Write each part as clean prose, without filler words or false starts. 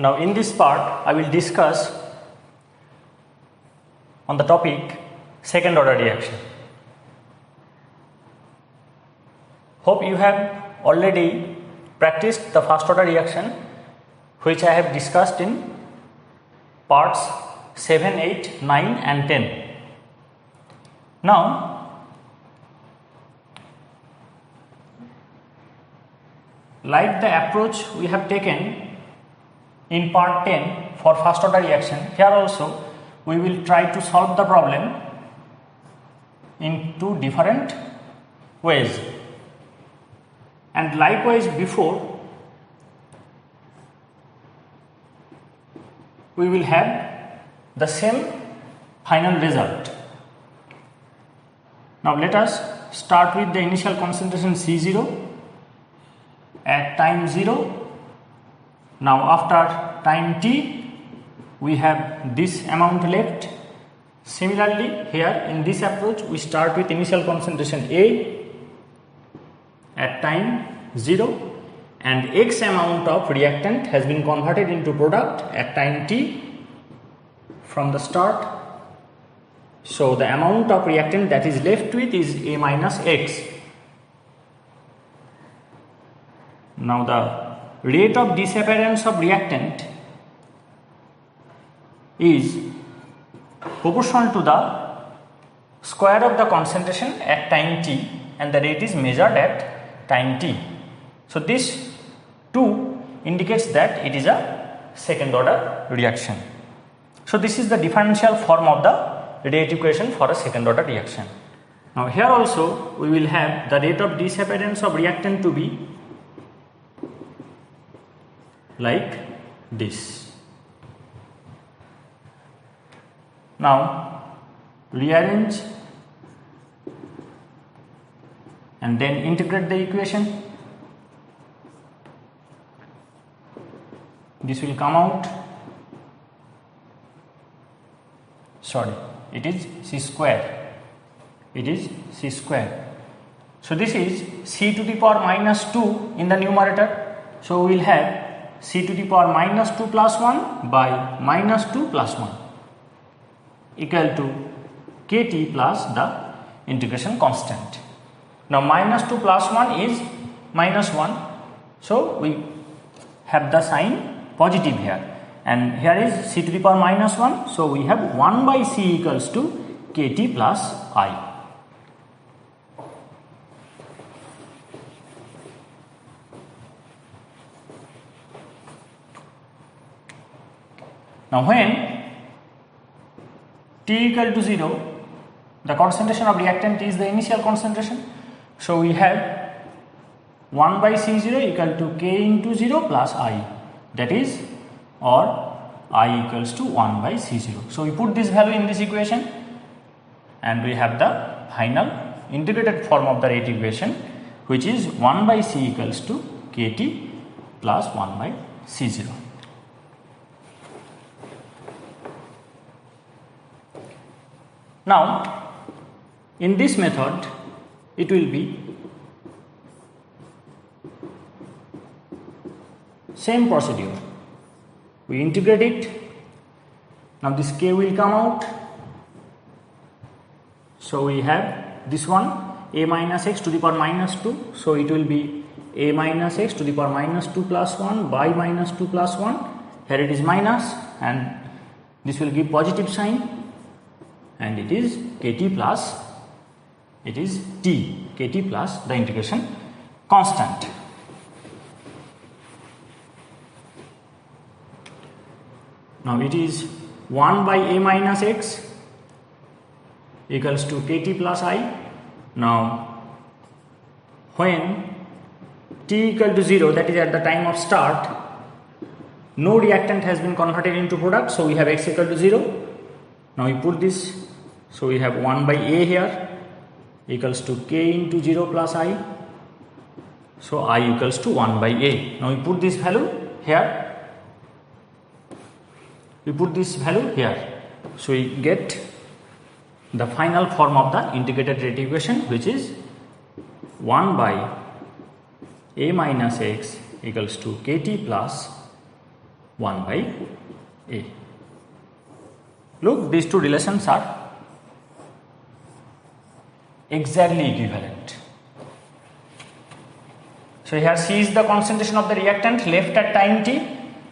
Now in this part I will discuss on the topic second order reaction. Hope you have already practiced the first order reaction which I have discussed in parts 7, 8, 9 and 10. Now like the approach we have taken in part 10 for first order reaction, here also we will try to solve the problem in two different ways. And likewise before, we will have the same final result. Now let us start with the initial concentration C0 at time 0. Now after time t we have this amount left. Similarly here in this approach we start with initial concentration A at time 0 and X amount of reactant has been converted into product at time t from the start. So the amount of reactant that is left with is A minus X. Now the rate of disappearance of reactant is proportional to the square of the concentration at time t, and the rate is measured at time t. So this 2 indicates that it is a second order reaction. So this is the differential form of the rate equation for a second order reaction. Now here also we will have the rate of disappearance of reactant to be like this. Now rearrange and then integrate the equation. This will come out, it is C square. It is C square. So this is C to the power minus 2 in the numerator. So we will have C to the power minus 2 plus 1 by minus 2 plus 1 equal to kT plus the integration constant. Now minus 2 plus 1 is minus 1. So we have the sign positive here. And here is C to the power minus 1. So we have 1 by C equals to kT plus I. Now when T equal to 0, the concentration of reactant is the initial concentration. So we have 1 by C0 equal to K into 0 plus I, that is, or I equals to 1 by C0. So we put this value in this equation and we have the final integrated form of the rate equation, which is 1 by C equals to KT plus 1 by C0. Now in this method it will be same procedure. We integrate it. Now this K will come out. So we have this one A minus X to the power minus 2. So it will be A minus X to the power minus 2 plus 1 by minus 2 plus 1. Here it is minus and this will give positive sign. And it is KT plus, it is T, KT plus the integration constant. Now it is 1 by A minus X equals to KT plus I. Now when T equal to 0, that is at the time of start, no reactant has been converted into product, so we have X equal to 0. Now we put this, so we have 1 by A here equals to K into 0 plus I. So I equals to 1 by A. Now we put this value here. So we get the final form of the integrated rate equation, which is 1 by A minus X equals to KT plus 1 by A. Look, these two relations are exactly equivalent. So here C is the concentration of the reactant left at time t,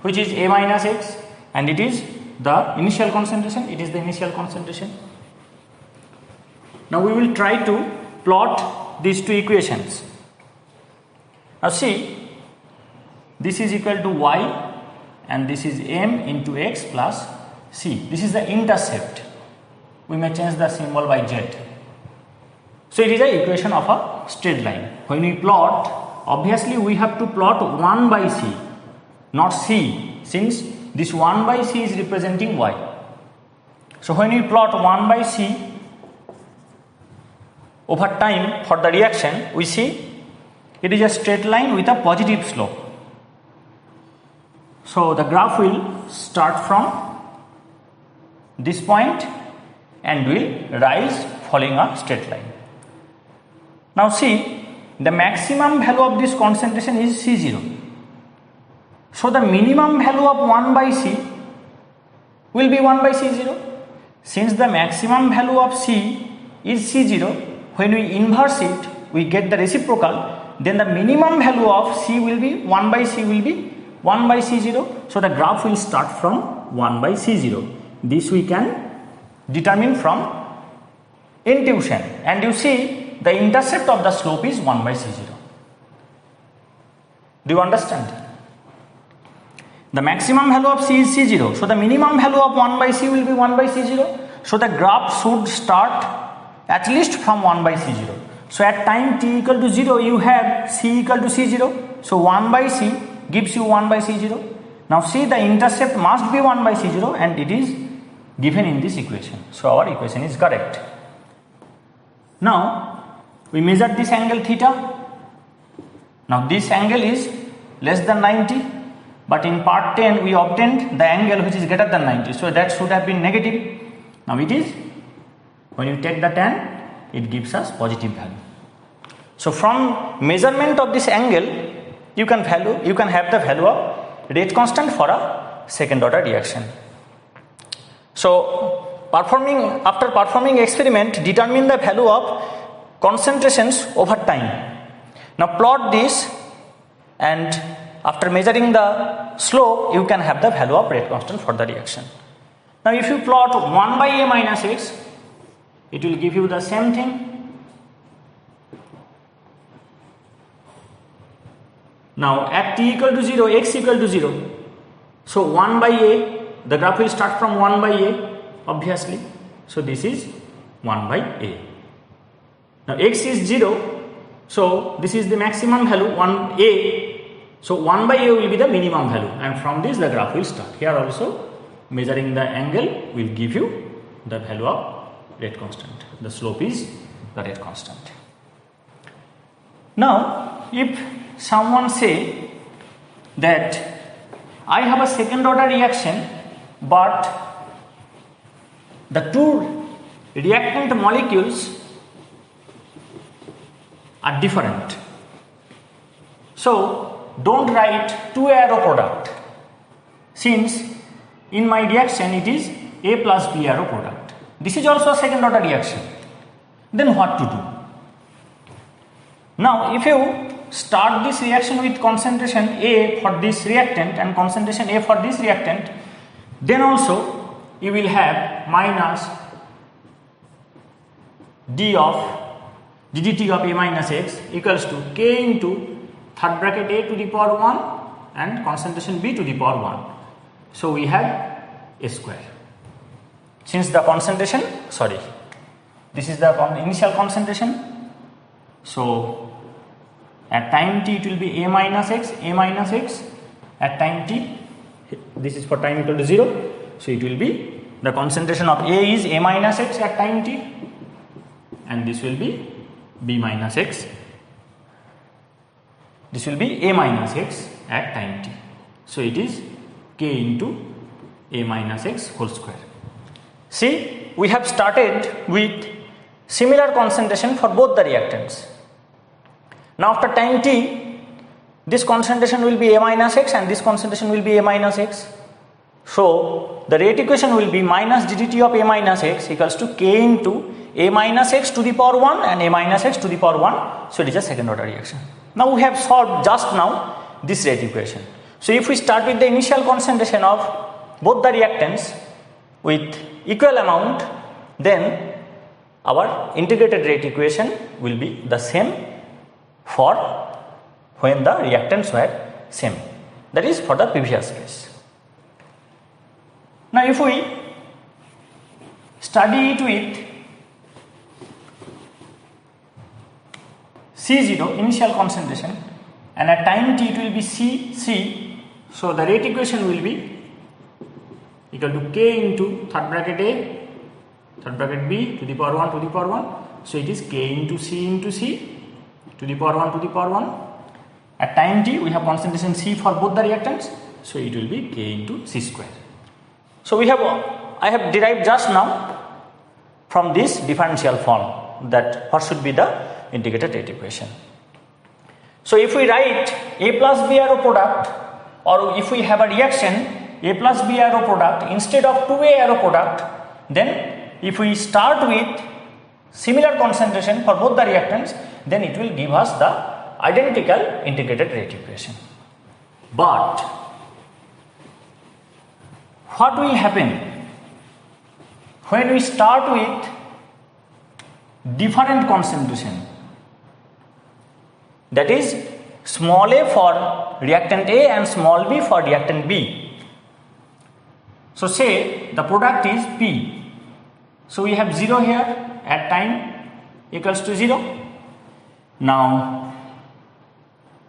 which is A minus X, and it is the initial concentration. It is the initial concentration. Now we will try to plot these two equations. Now see, this is equal to y and this is m into x plus c. This is the intercept. We may change the symbol by z. So it is an equation of a straight line. When we plot, obviously we have to plot 1 by c, not c, since this 1 by c is representing y. So when we plot 1 by c over time for the reaction, we see it is a straight line with a positive slope. So the graph will start from this point and will rise following a straight line. Now see, the maximum value of this concentration is C0. So the minimum value of 1 by C will be 1 by C0. Since the maximum value of C is C0, when we inverse it, we get the reciprocal, then the minimum value of C will be 1 by C will be 1 by C0. So the graph will start from 1 by C0. This we can determine from intuition, and you see the intercept of the slope is 1 by C0. Do you understand? The maximum value of C is C0. So the minimum value of 1 by C will be 1 by C0. So the graph should start at least from 1 by C0. So at time t equal to 0, you have C equal to C0. So 1 by C gives you 1 by C0. Now see, the intercept must be 1 by C0 and it is given in this equation. So our equation is correct. Now we measure this angle theta. Now this angle is less than 90, but in part 10 we obtained the angle which is greater than 90. So that should have been negative. Now it is, when you take the tan, it gives us positive value. So from measurement of this angle, you can have the value of rate constant for a second order reaction. So after performing experiment, determine the value of concentrations over time. Now plot this, and after measuring the slope, you can have the value of rate constant for the reaction. Now if you plot 1 by A minus X, it will give you the same thing. Now at t equal to 0, x equal to 0. So 1 by A, the graph will start from 1 by A, obviously. So this is 1 by A. Now x is 0, so this is the maximum value, 1A. So 1 by A will be the minimum value, and from this the graph will start. Here also measuring the angle will give you the value of rate constant. The slope is the rate constant. Now if someone say that I have a second order reaction, but the two reactant molecules are different, so don't write 2 arrow product, since in my reaction it is A plus B arrow product. This is also a second order reaction. Then what to do? Now if you start this reaction with concentration A for this reactant and concentration A for this reactant, then also you will have minus ddt of A minus X equals to K into third bracket A to the power 1 and concentration B to the power 1. So we have A square. Since the concentration, this is the initial concentration. So at time t it will be A minus X. At time t, this is for time equal to 0. So it will be, the concentration of A is A minus X at time t, and this will be B minus X. This will be A minus X at time t. So it is K into A minus X whole square. See, we have started with similar concentration for both the reactants. Now after time t, this concentration will be A minus X and this concentration will be A minus X. So the rate equation will be minus ddt of a minus x equals to k into a minus x to the power 1 and a minus x to the power 1. So it is a second order reaction. Now we have solved just now this rate equation. So if we start with the initial concentration of both the reactants with equal amount, then our integrated rate equation will be the same for when the reactants were same. That is for the previous case. Now if we study it with C0 initial concentration and at time t it will be C. So the rate equation will be equal to k into third bracket a, third bracket b to the power 1 to the power 1. So it is k into c to the power 1 to the power 1. At time t we have concentration C for both the reactants. So it will be k into c square. So I have derived just now from this differential form that what should be the integrated rate equation. So if we write A plus B arrow product, or if we have a reaction A plus B arrow product instead of 2A arrow product, then if we start with similar concentration for both the reactants, then it will give us the identical integrated rate equation. But what will happen when we start with different concentration? That is small a for reactant A and small b for reactant B. So say the product is P. So we have 0 here at time equals to 0. Now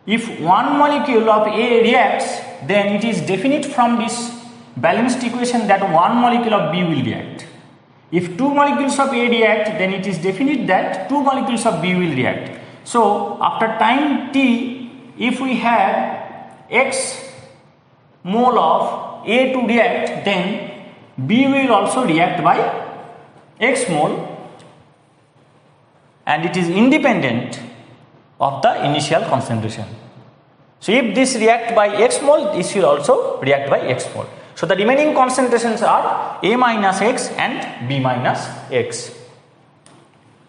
if one molecule of A reacts, then it is definite from this balanced equation that one molecule of B will react. If two molecules of A react, then it is definite that two molecules of B will react. So after time t, if we have x mole of A to react, then B will also react by x mole, and it is independent of the initial concentration. So if this react by x mole, this will also react by x mole. So the remaining concentrations are A minus x and B minus x.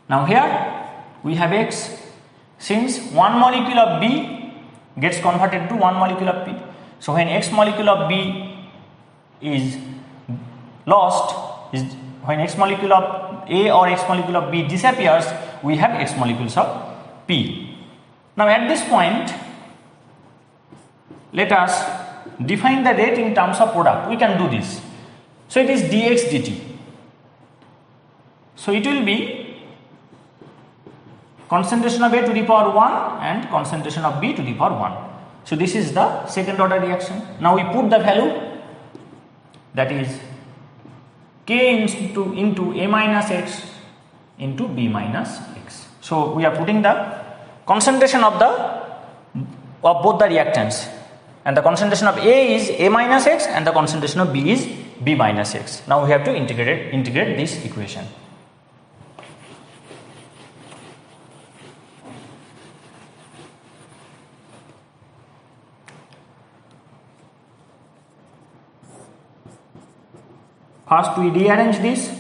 Now here we have x. Since one molecule of B gets converted to one molecule of P, so when x molecule of B is lost, when x molecule of A or x molecule of B disappears, we have x molecules of P. Now at this point, let us define the rate in terms of product. We can do this. So it is dx dt. So it will be concentration of A to the power 1 and concentration of B to the power 1. So this is the second order reaction. Now we put the value, that is k into A minus x into B minus x. So we are putting the concentration of both the reactants, and the concentration of A is A minus x and the concentration of B is B minus x. Now we have to integrate this equation. First we rearrange this.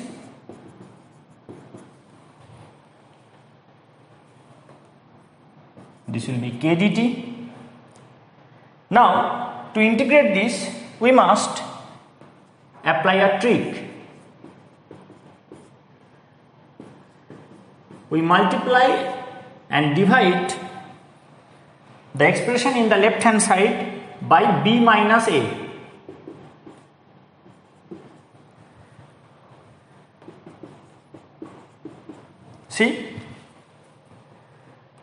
This will be k dt. Now to integrate this, we must apply a trick. We multiply and divide the expression in the left hand side by B minus A. See,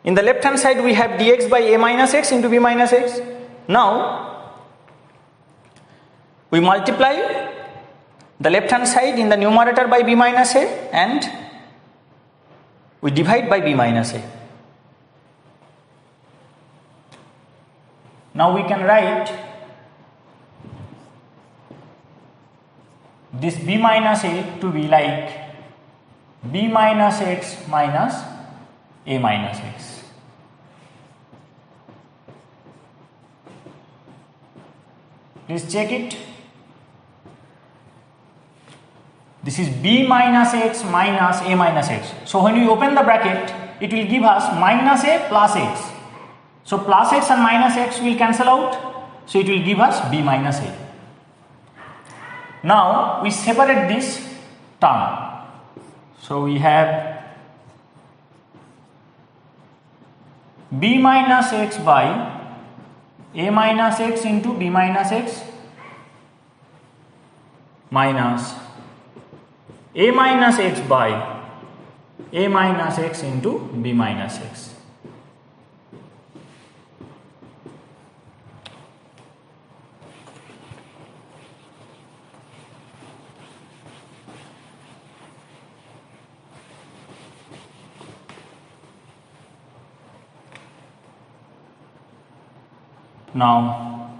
in the left hand side we have dx by A minus x into B minus x. Now we multiply the left hand side in the numerator by B minus A and we divide by B minus A. Now we can write this B minus A to be like B minus x minus A minus x. Please check it. This is b minus x minus a minus x. So when we open the bracket, it will give us minus a plus x. So plus x and minus x will cancel out. So it will give us b minus a. Now we separate this term. So we have b minus x by a minus x into b minus x minus a minus x by a minus x into b minus x. Now,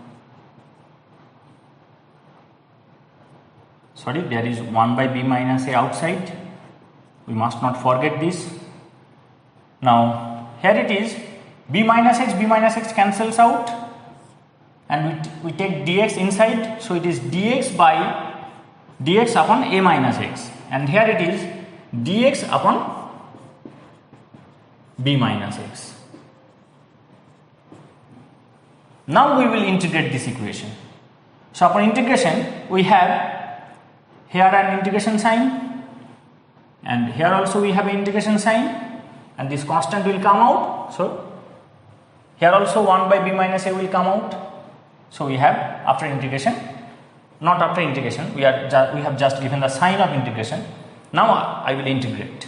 sorry, there is 1 by b minus a outside. We must not forget this. Now, here it is b minus x cancels out, and we take dx inside. So, it is dx upon a minus x, and here it is dx upon b minus x. Now we will integrate this equation. So upon integration, we have here an integration sign, and here also we have an integration sign, and this constant will come out. So here also 1 by b minus a will come out. So we have after integration, not after integration, we have just given the sign of integration. Now I will integrate.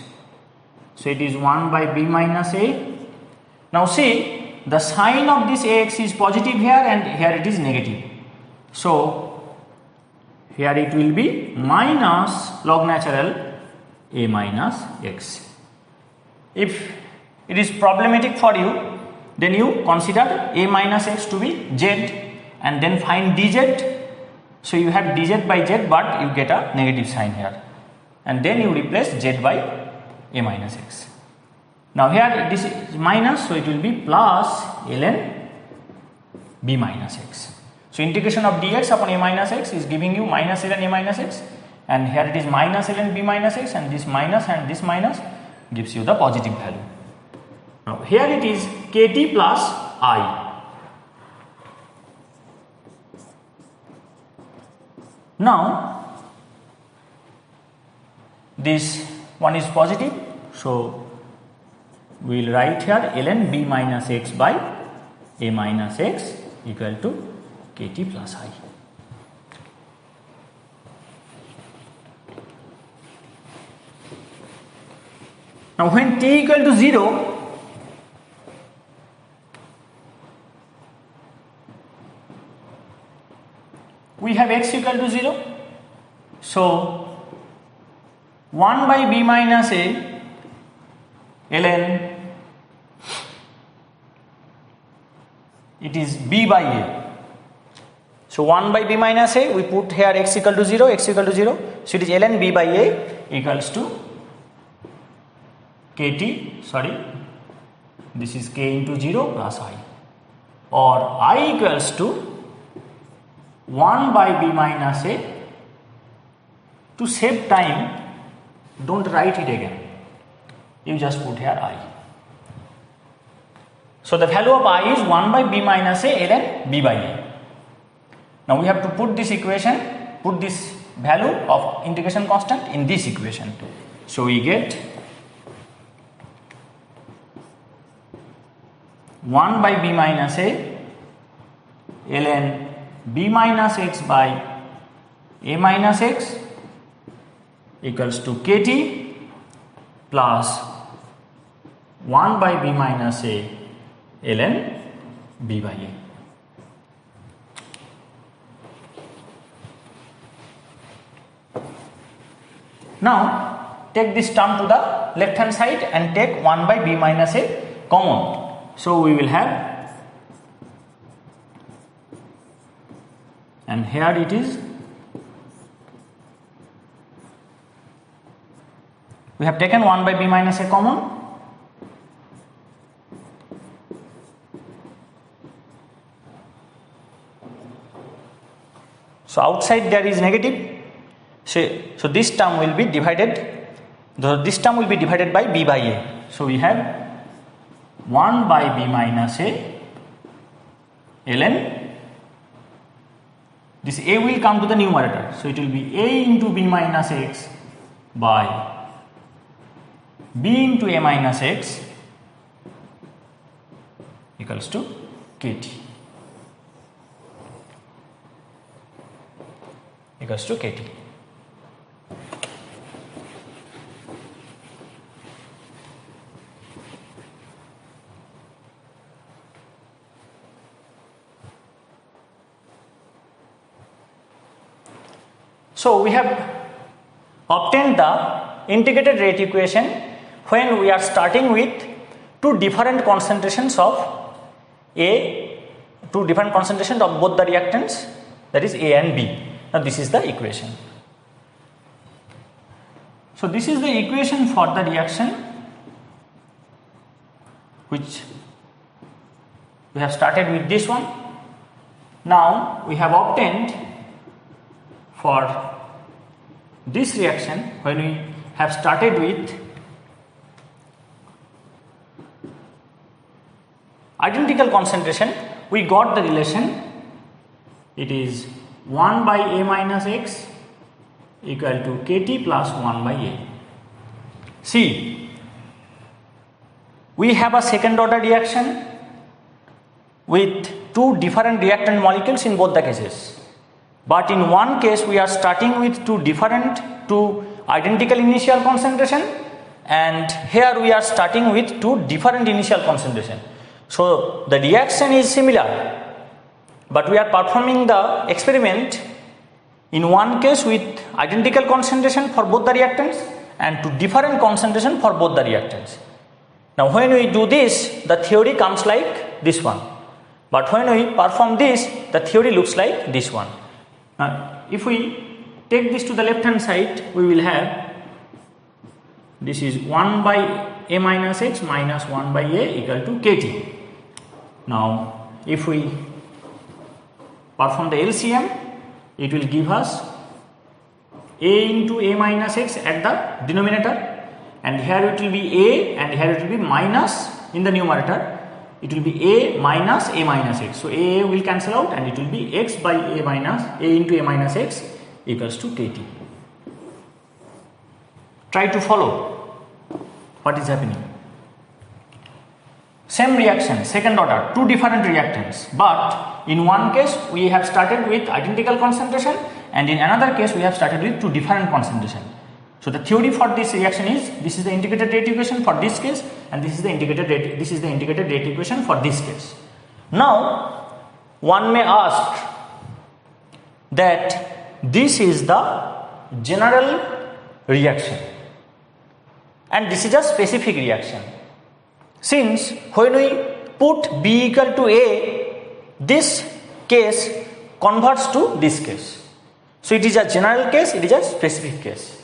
So it is 1 by b minus a. Now see, the sign of this ax is positive here, and here it is negative. So here it will be minus log natural a minus x. If it is problematic for you, then you consider a minus x to be z, and then find dz. So you have dz by z, but you get a negative sign here, and then you replace z by a minus x. Now here this is minus, so it will be plus ln b minus x. So integration of dx upon a minus x is giving you minus ln a minus x, and here it is minus ln b minus x, and this minus gives you the positive value. Now here it is kt plus I. Now this one is positive, so we will write here ln b minus x by a minus x equal to kt plus I. Now when t equal to 0, we have x equal to 0. So 1 by b minus a ln, it is b by a. So 1 by b minus a, we put here x equal to 0, so it is ln b by a equals to kt, this is k into 0 plus I, or I equals to 1 by b minus a. To save time, don't write it again, you just put here I. So the value of I is 1 by b minus a ln b by a. Now we have to put this equation, put this value of integration constant in this equation. So we get 1 by b minus a ln b minus x by a minus x equals to kt plus 1 by b minus a ln b by a. Now take this term to the left hand side and take 1 by b minus a common. So we will have, and here it is, we have taken 1 by b minus a common. So outside there is negative, So this term will be divided. This term will be divided by b by a. So we have 1 by b minus a ln. This a will come to the numerator. So it will be a into b minus x by b into a minus x equals to kt. Equals to kt. So we have obtained the integrated rate equation when we are starting with two different concentrations of both the reactants, that is A and B. Now this is the equation. So this is the equation for the reaction which we have started with this one. Now we have obtained for this reaction when we have started with identical concentration, we got the relation. It is 1 by a minus x equal to kt plus 1 by a. See, we have a second order reaction with two different reactant molecules in both the cases. But in one case we are starting with two identical initial concentration, and here we are starting with two different initial concentration. So the reaction is similar, but we are performing the experiment in one case with identical concentration for both the reactants and two different concentration for both the reactants. Now when we do this, the theory comes like this one, but when we perform this, the theory looks like this one. If we take this to the left hand side, we will have this is 1 by a minus x minus 1 by a equal to kt. Now if we perform the LCM, it will give us a into a minus x at the denominator, and here it will be a and here it will be minus in the numerator. It will be a minus x. So a will cancel out and it will be x by a into a minus x equals to kt. Try to follow what is happening. Same reaction, second order, two different reactants, but in one case we have started with identical concentration and in another case we have started with two different concentration. So the theory for this reaction is, this is the integrated rate equation for this case, and this is the integrated rate equation for this case. Now one may ask that this is the general reaction and this is a specific reaction. Since when we put B equal to A, this case converts to this case. So it is a general case, it is a specific case.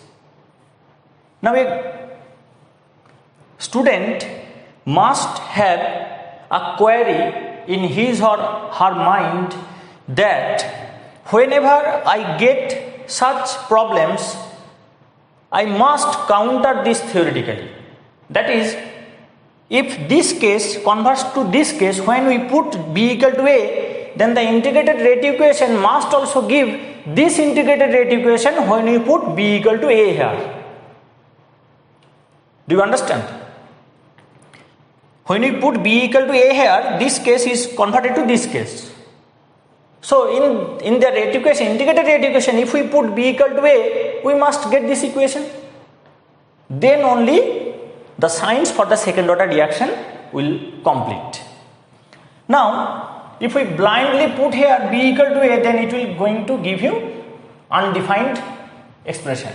Now a student must have a query in his or her mind that whenever I get such problems, I must counter this theoretically. That is, if this case converts to this case, when we put B equal to A, then the integrated rate equation must also give this integrated rate equation when we put B equal to A here. Do you understand? When we put B equal to A here, this case is converted to this case. So in the rate equation, integrated rate equation, if we put B equal to A, we must get this equation. Then only the signs for the second order reaction will complete. Now if we blindly put here B equal to A, then it will going to give you undefined expression.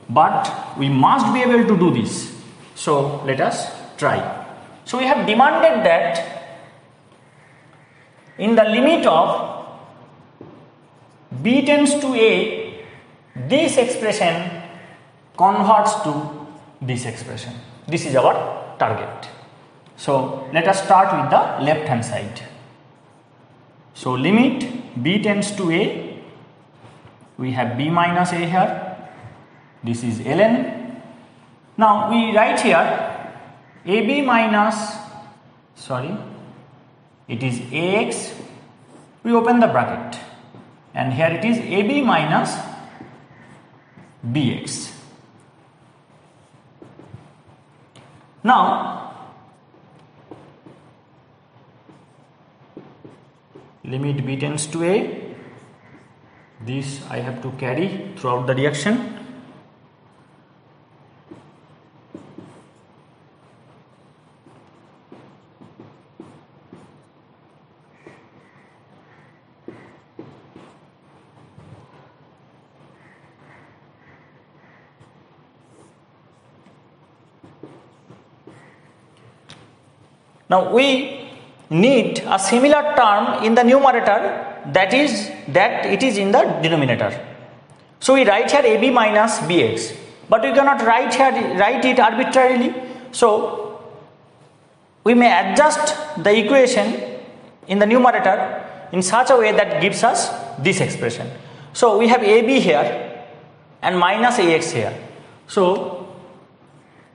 But we must be able to do this. So let us try. So we have demanded that in the limit of B tends to A, this expression converts to this expression. This is our target. So let us start with the left hand side. So limit B tends to A, we have b minus a here, this is ln. Now we write here ab minus, it is ax, we open the bracket, and here it is ab minus bx. Now limit b tends to a, this I have to carry throughout the reaction. Now we need a similar term in the numerator, that it is in the denominator. So we write here ab minus bx, but we cannot write it arbitrarily. So we may adjust the equation in the numerator in such a way that gives us this expression. So we have ab here and minus ax here. So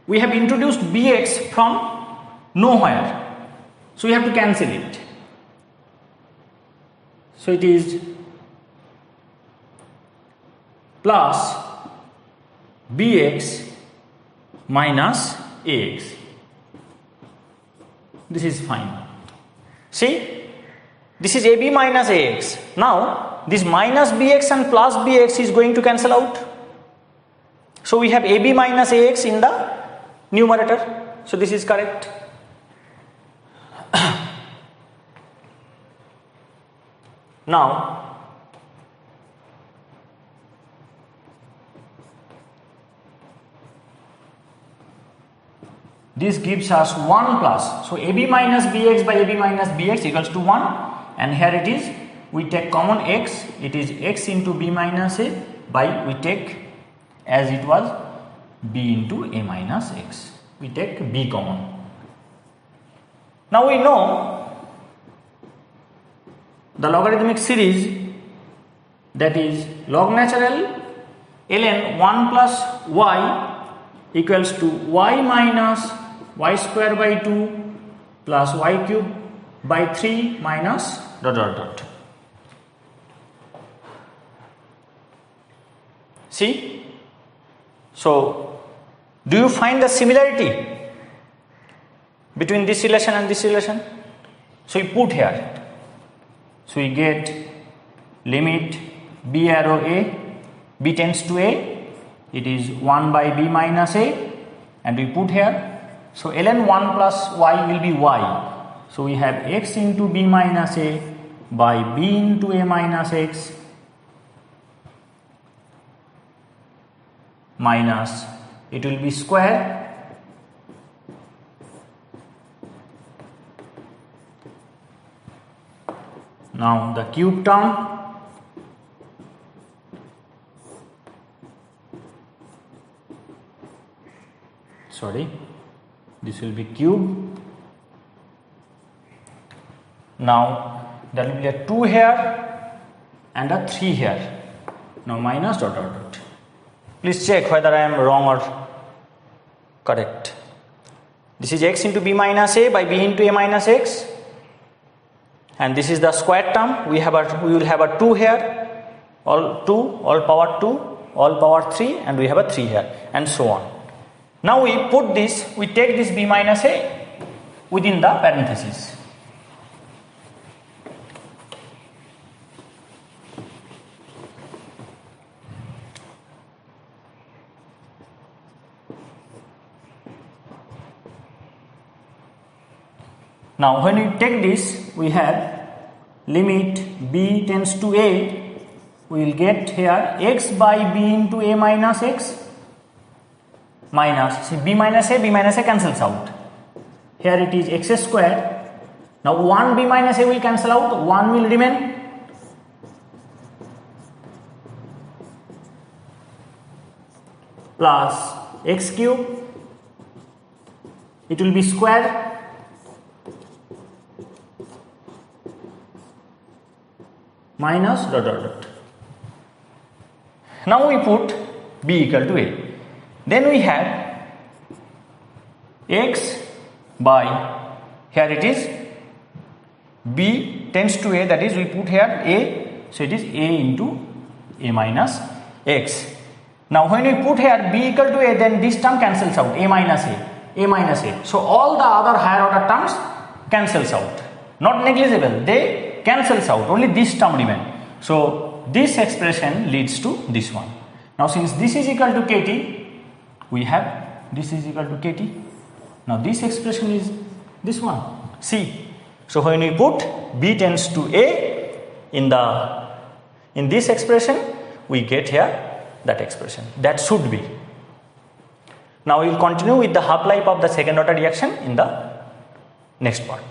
we have introduced bx from nowhere. So we have to cancel it. So it is plus bx minus ax. This is fine. See, this is ab minus ax. Now this minus bx and plus bx is going to cancel out. So we have ab minus ax in the numerator. So this is correct. Now this gives us 1 plus, so ab minus bx by ab minus bx equals to 1, and here it is, we take common x, it is x into b minus a by, we take as it was b into a minus x, we take b common. Now we know the logarithmic series, that is log natural ln 1 plus y equals to y minus y square by 2 plus y cube by 3 minus ... See? So, do you find the similarity between this relation and this relation? So, we put here. So, we get limit b arrow a, b tends to a, it is 1 by b minus a, and we put here. So, ln 1 plus y will be y. So, we have x into b minus a by b into a minus x minus, it will be square now the cube term this will be cube. Now there will be a 2 here and a 3 here. Now minus ... Please check whether I am wrong or correct. This is x into b minus a by b into a minus x, and this is the square term. We will have a 2 here, all power 2, all power 3, and we have a 3 here, and so on. Now we take this b minus a within the parenthesis. Now when we take this, we have limit b tends to a, we will get here x by b into a minus x minus, see b minus a cancels out. Here it is x square. Now 1 b minus a will cancel out, 1 will remain. Plus x cube, it will be square minus ... Now we put b equal to a. Then we have x by, here it is b tends to a, that is we put here a, so it is a into a minus x. Now when we put here b equal to a, then this term cancels out, a minus a. So all the other higher order terms cancels out, not negligible, they cancels out, only this term remain. So this expression leads to this one. Now since this is equal to kt, we have this is equal to kt. Now this expression is this one, c. So when we put b tends to a in this expression, we get here that expression. That should be. Now we will continue with the half-life of the second order reaction in the next part.